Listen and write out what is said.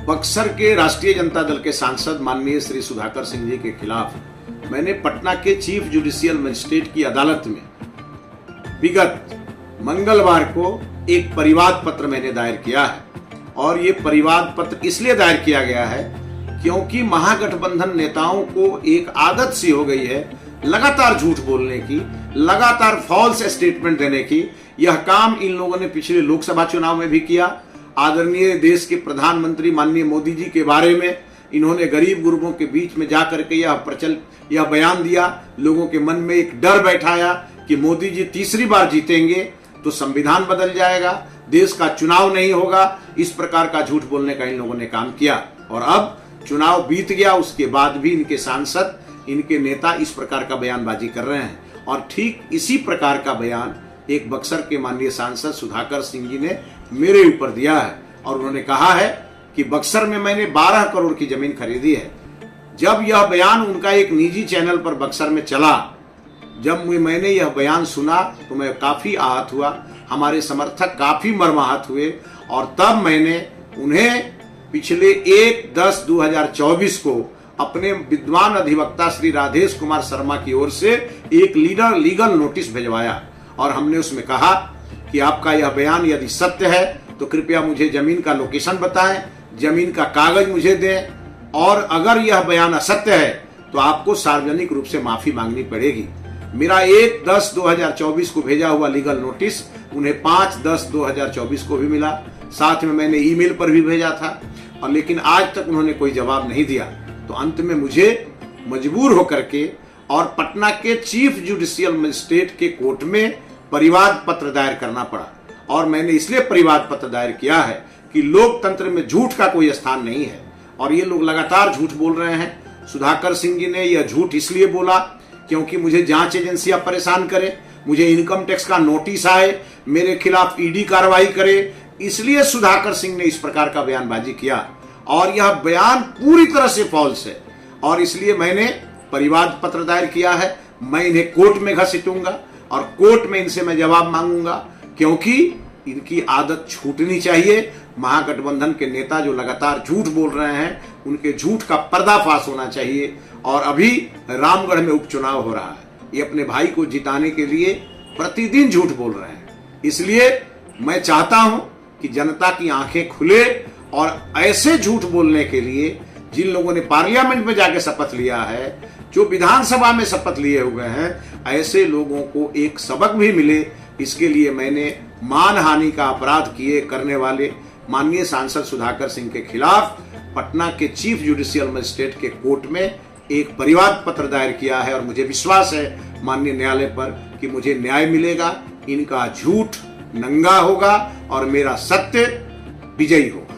बक्सर के राष्ट्रीय जनता दल के सांसद माननीय श्री सुधाकर सिंह जी के खिलाफ मैंने पटना के चीफ जुडिशियल मजिस्ट्रेट की अदालत में विगत मंगलवार को एक परिवाद पत्र मैंने दायर किया है। और ये परिवाद पत्र इसलिए दायर किया गया है क्योंकि महागठबंधन नेताओं को एक आदत सी हो गई है लगातार झूठ बोलने की, लगातार फॉल्स स्टेटमेंट देने की। यह काम इन लोगों ने पिछले लोकसभा चुनाव में भी किया। आदरणीय देश के प्रधानमंत्री माननीय मोदी जी के बारे में इन्होंने गरीब गुरबों के बीच में जाकर के यह बयान दिया, लोगों के मन में एक डर बैठाया कि मोदी जी तीसरी बार जीतेंगे तो संविधान बदल जाएगा, देश का चुनाव नहीं होगा। इस प्रकार का झूठ बोलने का इन लोगों ने काम किया। और अब चुनाव बीत गया, उसके बाद भी इनके सांसद, इनके नेता इस प्रकार का बयानबाजी कर रहे हैं। और ठीक इसी प्रकार का बयान एक बक्सर के माननीय सांसद सुधाकर सिंह जी ने मेरे ऊपर दिया है। और उन्होंने कहा है कि बक्सर में मैंने 12 करोड़ की जमीन खरीदी है। जब यह बयान उनका एक निजी चैनल पर बक्सर में चला, जब मैंने यह बयान सुना तो मैं काफी आहत हुआ, हमारे समर्थक काफी मर्माहत हुए। और तब मैंने उन्हें पिछले 1/10/2024 को अपने विद्वान अधिवक्ता श्री राधेश कुमार शर्मा की ओर से एक लीगल नोटिस भिजवाया। और हमने उसमें कहा कि आपका यह बयान यदि सत्य है तो कृपया मुझे जमीन का लोकेशन बताएं, जमीन का कागज मुझे दें, और अगर यह बयान असत्य है तो आपको सार्वजनिक रूप से माफी मांगनी पड़ेगी। मेरा 1/10/2024 को भेजा हुआ लीगल नोटिस उन्हें 5/10/2024 को भी मिला। साथ में मैंने ईमेल पर भी भेजा था, और लेकिन आज तक उन्होंने कोई जवाब नहीं दिया। तो अंत में मुझे मजबूर होकर के और पटना के चीफ जुडिशियल मजिस्ट्रेट के कोर्ट में परिवाद पत्र दायर करना पड़ा। और मैंने इसलिए परिवाद पत्र दायर किया है कि लोकतंत्र में झूठ का कोई स्थान नहीं है, और ये लोग लगातार झूठ बोल रहे हैं। सुधाकर सिंह जी ने यह झूठ इसलिए बोला क्योंकि मुझे जांच एजेंसियां परेशान करें, मुझे इनकम टैक्स का नोटिस आए, मेरे खिलाफ ईडी कार्रवाई करे, इसलिए सुधाकर सिंह ने इस प्रकार का बयानबाजी किया। और यह बयान पूरी तरह से फॉल्स है, और इसलिए मैंने परिवाद पत्र दायर किया है। मैं इन्हें कोर्ट में घसीटूंगा और कोर्ट में इनसे मैं जवाब मांगूंगा, क्योंकि इनकी आदत छूटनी चाहिए। महागठबंधन के नेता जो लगातार झूठ बोल रहे हैं, उनके झूठ का पर्दाफाश होना चाहिए। और अभी रामगढ़ में उपचुनाव हो रहा है, ये अपने भाई को जिताने के लिए प्रतिदिन झूठ बोल रहे हैं। इसलिए मैं चाहता हूं कि जनता की आंखें खुले, और ऐसे झूठ बोलने के लिए जिन लोगों ने पार्लियामेंट में जाके शपथ लिया है, जो विधानसभा में शपथ लिए हुए हैं, ऐसे लोगों को एक सबक भी मिले। इसके लिए मैंने मानहानि का अपराध करने वाले माननीय सांसद सुधाकर सिंह के खिलाफ पटना के चीफ जुडिशियल मजिस्ट्रेट के कोर्ट में एक परिवाद पत्र दायर किया है। और मुझे विश्वास है माननीय न्यायालय पर कि मुझे न्याय मिलेगा, इनका झूठ नंगा होगा और मेरा सत्य विजयी होगा।